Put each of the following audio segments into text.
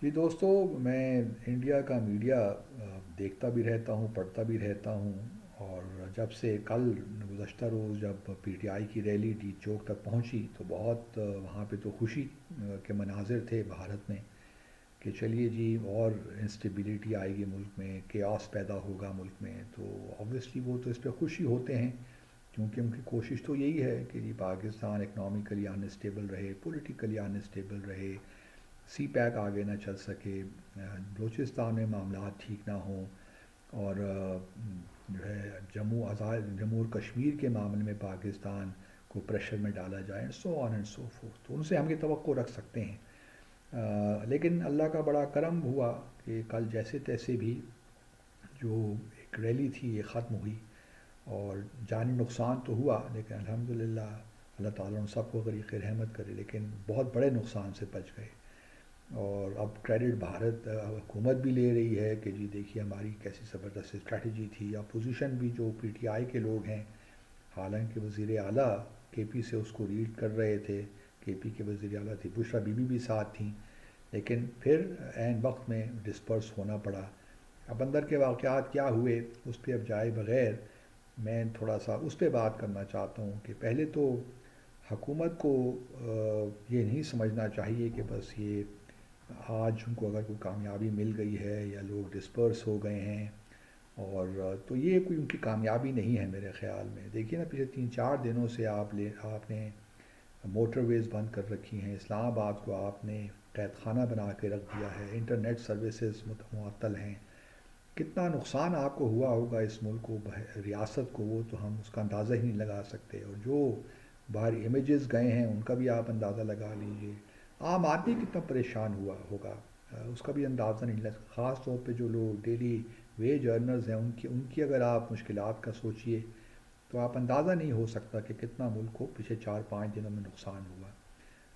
جی دوستو، میں انڈیا کا میڈیا دیکھتا بھی رہتا ہوں، پڑھتا بھی رہتا ہوں۔ اور جب سے کل گزشتہ روز جب پی ٹی آئی کی ریلی ڈی چوک تک پہنچی تو بہت وہاں پہ تو خوشی کے مناظر تھے بھارت میں کہ چلیے جی، اور انسٹیبلٹی آئے گی ملک میں، کیاس پیدا ہوگا ملک میں، تو آبویسلی وہ تو اس پہ خوشی ہوتے ہیں کیونکہ ان کی کوشش تو یہی ہے کہ جی پاکستان اکنامکلی انسٹیبل رہے، پولیٹیکلی انسٹیبل رہے، سی پیک آگے نہ چل سکے، بلوچستان میں معاملات ٹھیک نہ ہوں، اور جو ہے جموں اور کشمیر کے معاملے میں پاکستان کو پریشر میں ڈالا جائے، سو آن اینڈ سو فورتھ، تو ان سے ہم یہ توقع رکھ سکتے ہیں۔ لیکن اللہ کا بڑا کرم ہوا کہ کل جیسے تیسے بھی جو ایک ریلی تھی یہ ختم ہوئی، اور جانی نقصان تو ہوا لیکن الحمدللہ اللہ تعالیٰ ان سب کو غریق رحمت کرے، لیکن بہت بڑے نقصان سے بچ گئے۔ اور اب کریڈٹ بھارت حکومت بھی لے رہی ہے کہ جی دیکھیے ہماری کیسی زبردست اسٹریٹجی تھی، اپوزیشن بھی جو پی ٹی آئی کے لوگ ہیں، حالانکہ وزیر اعلیٰ کے پی سے اس کو ریڈ کر رہے تھے، کے پی کے وزیر اعلیٰ تھی بشرا بی بی بھی ساتھ تھیں، لیکن پھر عین وقت میں ڈسپرس ہونا پڑا۔ اب اندر کے واقعات کیا ہوئے اس پہ اب جائے بغیر میں تھوڑا سا اس پہ بات کرنا چاہتا ہوں کہ پہلے تو حکومت کو یہ نہیں سمجھنا چاہیے کہ بس یہ آج ان کو اگر کوئی کامیابی مل گئی ہے یا لوگ ڈسپرس ہو گئے ہیں، اور تو یہ کوئی ان کی کامیابی نہیں ہے میرے خیال میں۔ دیکھیے نا، پچھلے 3 4 دنوں سے آپ نے موٹر ویز بند کر رکھی ہیں، اسلام آباد کو آپ نے قید خانہ بنا کے رکھ دیا ہے، انٹرنیٹ سروسز معطل ہیں۔ کتنا نقصان آپ کو ہوا ہوگا اس ملک کو، ریاست کو، وہ تو ہم اس کا اندازہ ہی نہیں لگا سکتے، اور جو باہر امیجز گئے ہیں ان کا بھی آپ اندازہ لگا لیجئے۔ عام آدمی کتنا پریشان ہوا ہوگا اس کا بھی اندازہ نہیں لگ، خاص طور پہ جو لوگ ڈیلی ویج ارنرز ہیں ان کی اگر آپ مشکلات کا سوچئے تو آپ اندازہ نہیں ہو سکتا کہ کتنا ملک کو پچھلے 4 5 دنوں میں نقصان ہوا۔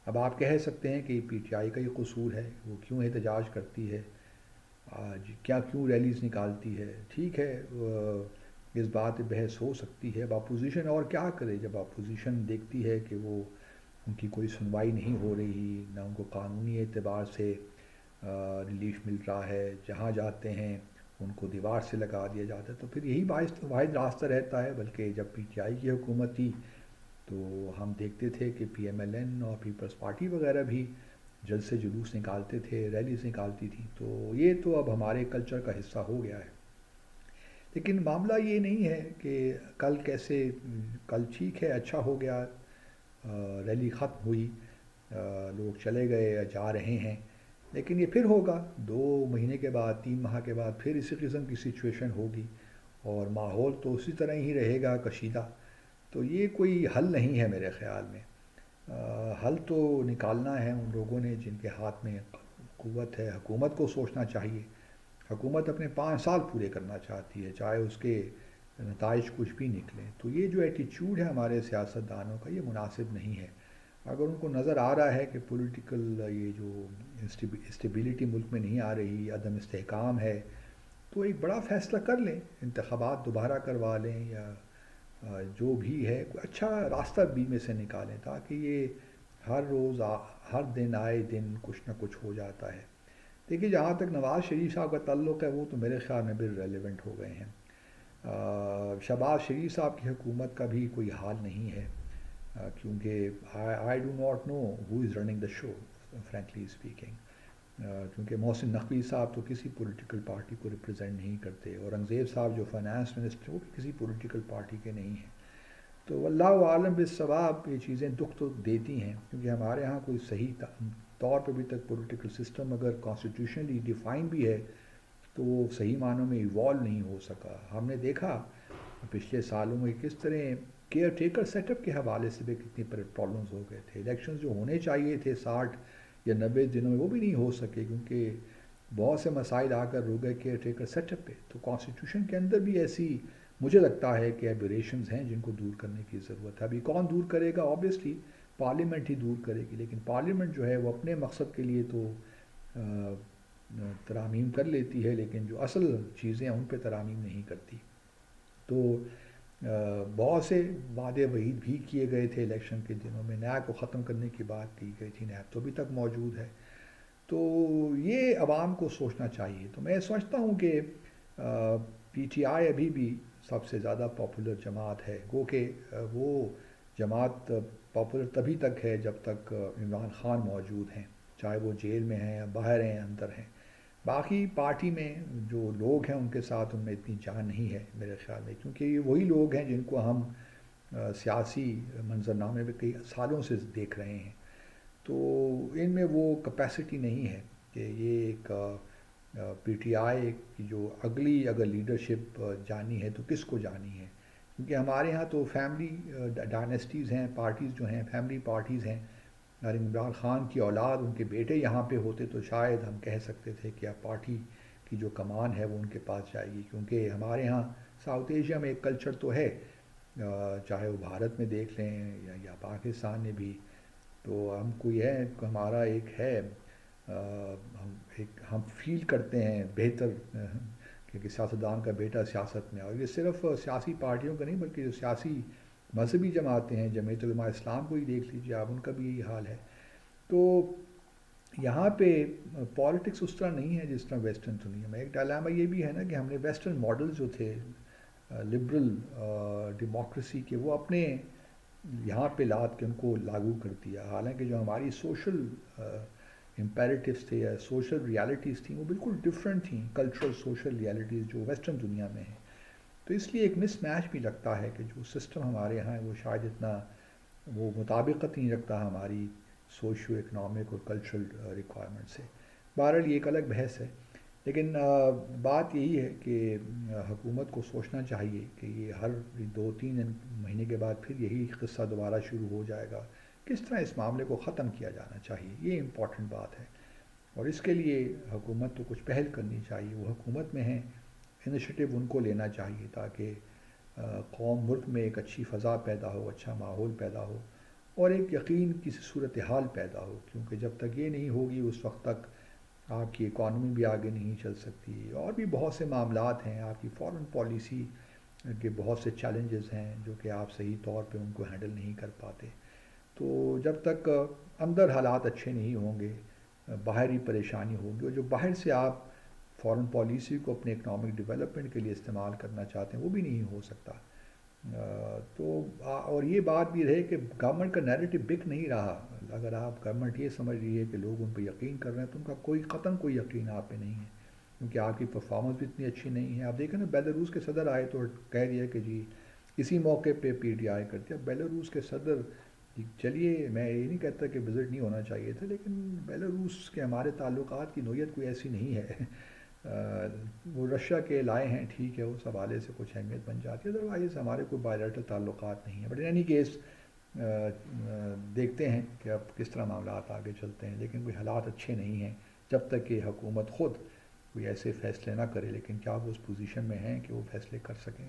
اب آپ کہہ سکتے ہیں کہ یہ پی ٹی آئی کا ہی قصور ہے، وہ کیوں احتجاج کرتی ہے، آج کیا کیوں ریلیز نکالتی ہے، ٹھیک ہے، اس بات پہ بحث ہو سکتی ہے۔ اب اپوزیشن اور کیا کرے جب اپوزیشن دیکھتی ہے کہ وہ ان کی کوئی سنوائی نہیں ہو رہی، نہ ان کو قانونی اعتبار سے ریلیف مل رہا ہے، جہاں جاتے ہیں ان کو دیوار سے لگا دیا جاتا ہے، تو پھر یہی واحد راستہ رہتا ہے۔ بلکہ جب پی ٹی آئی کی حکومت تھی تو ہم دیکھتے تھے کہ پی ایم ایل این اور پیپلز پارٹی وغیرہ بھی جلد سے جلوس نکالتے تھے، ریلیز نکالتی تھیں، تو یہ تو اب ہمارے کلچر کا حصہ ہو گیا ہے۔ لیکن معاملہ یہ نہیں ہے کہ کل کیسے، کل ٹھیک ہے، اچھا ہو گیا، ریلی ختم ہوئی، لوگ چلے گئے یا جا رہے ہیں، لیکن یہ پھر ہوگا 2 مہینے کے بعد، 3 ماہ کے بعد پھر اسی قسم کی سچویشن ہوگی، اور ماحول تو اسی طرح ہی رہے گا کشیدہ۔ تو یہ کوئی حل نہیں ہے میرے خیال میں۔ حل تو نکالنا ہے ان لوگوں نے جن کے ہاتھ میں قوت ہے، حکومت کو سوچنا چاہیے۔ حکومت اپنے 5 سال پورے کرنا چاہتی ہے، چاہے اس کے نتائج کچھ بھی نکلیں، تو یہ جو ایٹیچیوڈ ہے ہمارے سیاستدانوں کا یہ مناسب نہیں ہے۔ اگر ان کو نظر آ رہا ہے کہ پولیٹیکل یہ جو اسٹیبلٹی ملک میں نہیں آ رہی، عدم استحکام ہے، تو ایک بڑا فیصلہ کر لیں، انتخابات دوبارہ کروا لیں، یا جو بھی ہے کوئی اچھا راستہ بی میں سے نکالیں، تاکہ یہ ہر روز ہر دن آئے دن کچھ نہ کچھ ہو جاتا ہے۔ دیکھیے جہاں تک نواز شریف صاحب کا تعلق ہے وہ تو میرے خیال میں بھی ریلیونٹ ہو گئے ہیں۔ شہباز شریف صاحب کی حکومت کا بھی کوئی حال نہیں ہے، کیونکہ I do not know who is running the show, frankly speaking, کیونکہ محسن نقوی صاحب تو کسی پولیٹیکل پارٹی کو ریپرزینٹ نہیں کرتے، اورنگزیب صاحب جو فائنانس منسٹر وہ بھی کسی پولیٹیکل پارٹی کے نہیں ہیں۔ تو اللہ عالم بالصواب، یہ چیزیں دکھ تو دیتی ہیں، کیونکہ ہمارے ہاں کوئی صحیح طور پہ ابھی تک پولیٹیکل سسٹم اگر کانسٹیٹیوشنلی ڈیفائن بھی ہے تو وہ صحیح معنوں میں ایوالو نہیں ہو سکا۔ ہم نے دیکھا پچھلے سالوں میں کس طرح کیئر ٹیکر سیٹ اپ کے حوالے سے بھی کتنی پرابلمز ہو گئے تھے، الیکشنز جو ہونے چاہیے تھے 60 یا 90 دنوں میں وہ بھی نہیں ہو سکے، کیونکہ بہت سے مسائل آ کر رو گئے کیئر ٹیکر سیٹ اپ پہ۔ تو کانسٹیٹیوشن کے اندر بھی ایسی مجھے لگتا ہے کہ ایبریشنز ہیں جن کو دور کرنے کی ضرورت ہے۔ ابھی کون دور کرے گا؟ آبویسلی پارلیمنٹ ہی دور کرے گی، لیکن پارلیمنٹ جو ہے وہ اپنے مقصد کے لیے تو ترامیم کر لیتی ہے، لیکن جو اصل چیزیں ہیں ان پہ ترامیم نہیں کرتی۔ تو بہت سے وعدے وعید بھی کیے گئے تھے الیکشن کے دنوں میں، نیب کو ختم کرنے کی بات کی گئی تھی، نیب تو ابھی تک موجود ہے۔ تو یہ عوام کو سوچنا چاہیے. تو میں سمجھتا ہوں کہ پی ٹی آئی ابھی بھی سب سے زیادہ پاپولر جماعت ہے، گو کہ وہ جماعت پاپولر تبھی تک ہے جب تک عمران خان موجود ہیں، چاہے وہ جیل میں ہیں یا باہر ہیں اندر ہیں. باقی پارٹی میں جو لوگ ہیں ان کے ساتھ ان میں اتنی جان نہیں ہے میرے خیال میں، کیونکہ یہ وہی لوگ ہیں جن کو ہم سیاسی منظرنامے میں کئی سالوں سے دیکھ رہے ہیں. تو ان میں وہ کیپیسٹی نہیں ہے کہ یہ ایک پی ٹی آئی کی جو اگلی اگر لیڈرشپ جانی ہے تو کس کو جانی ہے. کیونکہ ہمارے ہاں تو فیملی ڈائنیسٹیز ہیں، پارٹیز جو ہیں فیملی پارٹیز ہیں. اگر عمران خان کی اولاد ان کے بیٹے یہاں پہ ہوتے تو شاید ہم کہہ سکتے تھے کہ اب پارٹی کی جو کمان ہے وہ ان کے پاس جائے گی. کیونکہ ہمارے ہاں ساؤتھ ایشیا میں ایک کلچر تو ہے، چاہے وہ بھارت میں دیکھ لیں یا پاکستان میں بھی. تو ہم کو یہ ہے کہ ہمارا ایک ہے، ہم فیل کرتے ہیں بہتر کہ سیاستدان کا بیٹا سیاست میں. اور یہ صرف سیاسی پارٹیوں کا نہیں بلکہ جو سیاسی مذہبی جماعتیں ہیں، جمعیت علماء اسلام کو ہی دیکھ لیجیے آپ، ان کا بھی یہی حال ہے. تو یہاں پہ پالیٹکس اس طرح نہیں ہے جس طرح ویسٹرن دنیا میں. ایک ڈائلاما یہ بھی ہے نا کہ ہم نے ویسٹرن ماڈل جو تھے لبرل ڈیموکریسی کے، وہ اپنے یہاں پہ لاد کے ان کو لاگو کر دیا. حالانکہ جو ہماری سوشل امپیریٹیوس تھے یا سوشل ریالٹیز تھیں وہ بالکل ڈفرینٹ تھیں، کلچرل سوشل ریالٹیز جو ویسٹرن دنیا میں ہیں. تو اس لیے ایک مس میچ بھی لگتا ہے کہ جو سسٹم ہمارے یہاں ہے وہ شاید اتنا وہ مطابقت نہیں رکھتا ہماری سوشو اکنامک اور کلچرل ریکوائرمنٹ سے. بہرحال یہ ایک الگ بحث ہے. لیکن بات یہی ہے کہ حکومت کو سوچنا چاہیے کہ یہ ہر 2-3 مہینے کے بعد پھر یہی قصہ دوبارہ شروع ہو جائے گا. کس طرح اس معاملے کو ختم کیا جانا چاہیے، یہ امپورٹنٹ بات ہے. اور اس کے لیے حکومت کو کچھ پہل کرنی چاہیے. وہ حکومت میں ہیں، انیشیٹو ان کو لینا چاہیے تاکہ قوم ملک میں ایک اچھی فضا پیدا ہو، اچھا ماحول پیدا ہو اور ایک یقین کی صورتحال پیدا ہو. کیونکہ جب تک یہ نہیں ہوگی اس وقت تک آپ کی اکانومی بھی آگے نہیں چل سکتی. اور بھی بہت سے معاملات ہیں، آپ کی فارن پالیسی کے بہت سے چیلنجز ہیں جو کہ آپ صحیح طور پہ ان کو ہینڈل نہیں کر پاتے. تو جب تک اندر حالات اچھے نہیں ہوں گے، باہر ہی پریشانی ہوگی. اور جو باہر سے آپ فارن پالیسی کو اپنے اکنامک ڈیولپمنٹ کے لیے استعمال کرنا چاہتے ہیں وہ بھی نہیں ہو سکتا. اور یہ بات بھی رہے کہ گورنمنٹ کا نیریٹو بک نہیں رہا. اگر آپ گورنمنٹ یہ سمجھ رہی ہے کہ لوگ ان پہ یقین کر رہے ہیں تو ان کا کوئی قطعاً کوئی یقین آپ پہ نہیں ہے، کیونکہ آپ کی پرفارمنس بھی اتنی اچھی نہیں ہے. آپ دیکھیں نا بیلاروس کے صدر آئے تو کہہ دیا کہ جی اسی موقع پہ پی ٹی آئی کرتی ہے. بیلاروس کے صدر، چلیے میں یہ نہیں کہتا کہ وزٹ نہیں ہونا چاہیے تھا، لیکن بیلاروس کے ہمارے تعلقات کی نوعیت کوئی ایسی نہیں ہے. وہ رشیا کے لائے ہیں، ٹھیک ہے، اس حوالے سے کچھ اہمیت بن جاتی ہے، ادروائز ہمارے کوئی بائیلیٹرل تعلقات نہیں ہیں. بٹ ان اینی کیس دیکھتے ہیں کہ اب کس طرح معاملات آگے چلتے ہیں. لیکن کوئی حالات اچھے نہیں ہیں جب تک کہ حکومت خود کوئی ایسے فیصلے نہ کرے. لیکن کیا وہ اس پوزیشن میں ہیں کہ وہ فیصلے کر سکیں؟